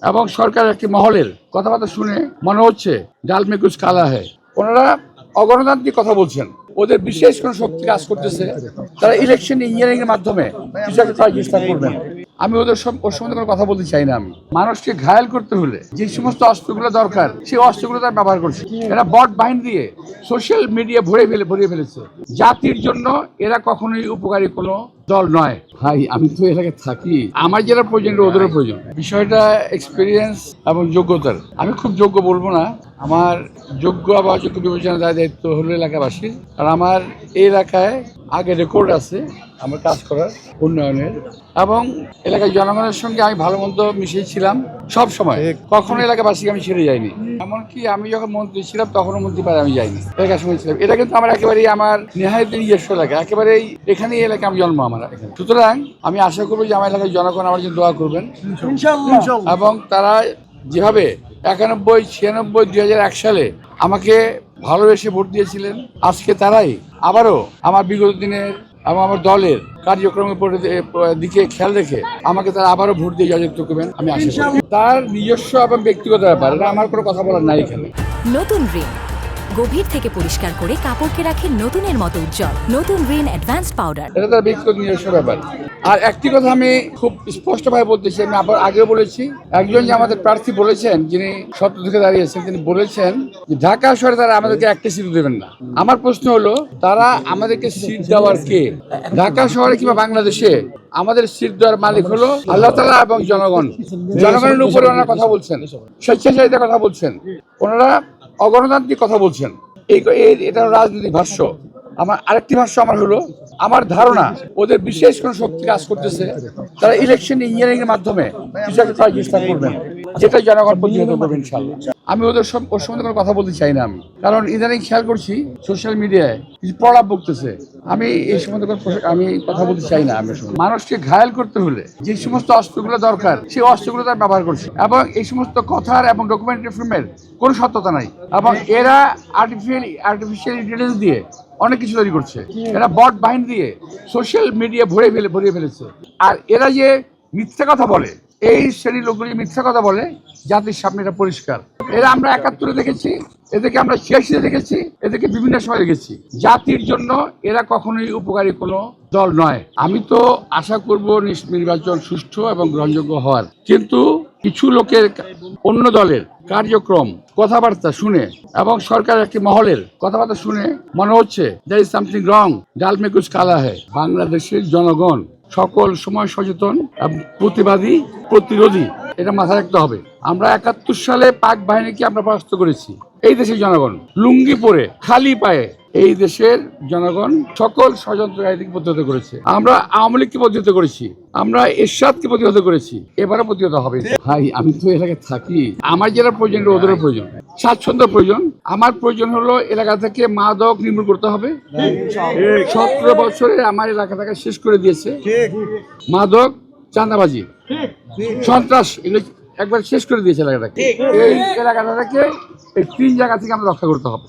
এবং সরকার একটি মহলের কথাবার্তা শুনে মনে হচ্ছে ডাল মে কুছ কালা হ্যায়। ওনারা অগণতান্ত্রিক কথা বলছেন, ওদের বিশেষ কোন শক্তি কাজ করতেছে, তারা ইলেকশন ইঞ্জিনিয়ারিং এর মাধ্যমে কিছু একটা করার চেষ্টা করবেন। আমি ওর সম্বন্ধে কোনো কথা বলতে চাই না। আমি মানুষকে ঘায়েল করতে হলে যে সমস্ত অস্ত্রগুলো দরকার সেই অস্ত্রগুলো তারা ব্যবহার করছে। এরা বট বাহিনী দিয়ে সোশ্যাল মিডিয়া ভরিয়ে ফেলেছে। জাতির জন্য এরা কখনোই উপকারী কোনো দল নয়। ভাই আমি তো এলাকায় থাকি, আমার যেটা প্রয়োজন ওদেরও প্রয়োজন। বিষয়টা এক্সপিরিয়েন্স এবং যোগ্যতার। আমি খুব যোগ্য বলবো না, আমার যোগ্য বা অযোগ্য বিবেচনার দায়িত্ব হলো এলাকাবাসীর। আর আমার এই এলাকায় আগে রেকর্ড আছে আমার কাজ করার, উন্নয়নের, এবং এলাকার জনগণের সঙ্গে আমি ভালো মন্দ মিশেছিলাম সব সময়। কখনো এলাকাবাসীকে আমি ছেড়ে যাইনি। এমনকি আমি যখন মন্ত্রী ছিলাম তখনও মন্ত্রী পাড়ায় আমি যাইনি, এলাকার সঙ্গে ছিলাম। এটা কিন্তু আমার একেবারেই আমার নেহায়েত নিজস্ব এলাকা, একেবারেই এখানেই এলাকা আমি জন্ম আমার এখানে। সুতরাং আমি আশা করবো যে আমার এলাকার জনগণ আমার জন্য দোয়া করবেন এবং তারা যেভাবে 91, 96, 2001 সালে আমাকে ভালোবেসে ভোট দিয়েছিলেন, আজকে তারাই আবারও আমার বিগত দিনের এবং আমার দলের কার্যক্রমের দিকে খেয়াল রেখে আমাকে তারা আবারও ভোট দিয়ে জয়যুক্ত করবেন আমি আশা করি। তার নিজস্ব এবং ব্যক্তিগত ব্যাপার, এটা আমার কোনো কথা বলার নাই এখানে। নতুন রিন গভীর থেকে পরিষ্কার করে কাপড়কে রাখে নতুনের মতো উজ্জ্বল। নতুন রিন অ্যাডভান্সড পাউডার। এটা তার ব্যক্তিগত নিজস্ব ব্যাপার। আর একটি কথা আমি খুব স্পষ্টভাবে বলতেছি, আমি আবার আগেও বলেছি, একজন যে আমাদের প্রার্থী বলেছেন, যিনি সত্য থেকে দাঁড়িয়েছেন, তিনি বলেছেন যে ঢাকা শহরে তারা আমাদেরকে একটা সিট দেবেন না। আমার প্রশ্ন হলো, তারা আমাদেরকে সিট দেওয়ার কে? ঢাকা শহরে কিংবা বাংলাদেশে আমাদের সিট দেওয়ার মালিক হলো আল্লাহ তাআলা এবং জনগণ। জনগণের উপরে ওনারা কথা বলছেন, স্বেচ্ছাচারিতার কথা বলছেন, ওনারা অগণতান্ত্রিক কথা বলছেন। এটা রাজনৈতিক ভাষ্য। আমার আরেকটি ভাষ্য আমার হলো, আমার ধারণা ওদের বিশেষ কোন শক্তি কাজ করতেছে, তারা ইলেকশন ইঞ্জিনিয়ারিং এর মাধ্যমে কিছু একটা করার চেষ্টা করবেন, যেটা জনগণ প্রতিহত করবে ইনশাআল্লাহ। আমি ওর সম্বন্ধে কোনো কথা বলতে চাই না। আমি কারণ ইদানিং খেয়াল করছি সোশ্যাল মিডিয়ায় কিছু প্রলাপ বকতেছে, আমি এই সম্বন্ধে আমি কথা বলতে চাই না। আমি মানুষকে ঘায়েল করতে হলে যে সমস্ত অস্ত্রগুলো দরকার সেই অস্ত্রগুলো তারা ব্যবহার করছে, এবং এই সমস্ত কথার এবং ডকুমেন্টারি ফিল্মের কোনো সত্যতা নাই। এবং এরা আর্টিফিশিয়াল ইন্টেলিজেন্স দিয়ে অনেক কিছু তৈরি করছে। এরা বট বাহিনী দিয়ে সোশ্যাল মিডিয়া ভরিয়ে ফেলেছে। আর এরা যে মিথ্যা কথা বলে, এই শ্রেণীর লোকগুলি মিথ্যা কথা বলে, জাতির সামনে এটা পরিষ্কার। এরা আমরা 71-এ দেখেছি, এদেরকে আমরা 86-এ দেখেছি, এদেরকে বিভিন্ন সময় দেখেছি। জাতির জন্য এরা কখনোই উপকারী কোনো দল নয়। আমি তো আশা করব নির্বাচন সুষ্ঠু এবং গ্রহণযোগ্য হওয়ার, কিন্তু কিছু লোকের অন্য দলের কার্যক্রম কথাবার্তা শুনে এবং সরকার একটি মহলের কথাবার্তা শুনে মনে হচ্ছে there is something wrong, ডাল মে কুছ কালা হ্যায়। বাংলাদেশের জনগণ সকল সময় সচেতন, প্রতিবাদী, প্রতিরোধী, এটা মাথায় রাখতে হবে। আমরা 71 সালে পাক বাহিনীকে আমরা পরাস্ত করেছি। এই দেশের জনগণ লুঙ্গি পরে খালি পায়ে এই দেশের জনগণ সকল ষড়যন্ত্রকারীকে প্রতিহত করেছে। আমরা আওয়ামী লীগকে প্রতিহত করেছি, আমরা এরশাদকে প্রতিহত করেছি, এবারও প্রতিহত হবে। ভাই আমি তো এলাকায় থাকি, আমার যেটা প্রয়োজন ওদেরও প্রয়োজন। স্বাচ্ছন্দ্য প্রয়োজন। আমার প্রয়োজন হলো এলাকা থেকে মাদক নির্মূল করতে হবে। 17 বছরে আমার এলাকা থেকে শেষ করে দিয়েছে মাদক, চাঁদাবাজি, সন্ত্রাস, এগুলো একবার শেষ করে দিয়েছে এলাকাটাকে। এই এলাকাটা থেকে এই 3 জায়গা থেকে আমরা রক্ষা করতে হবে।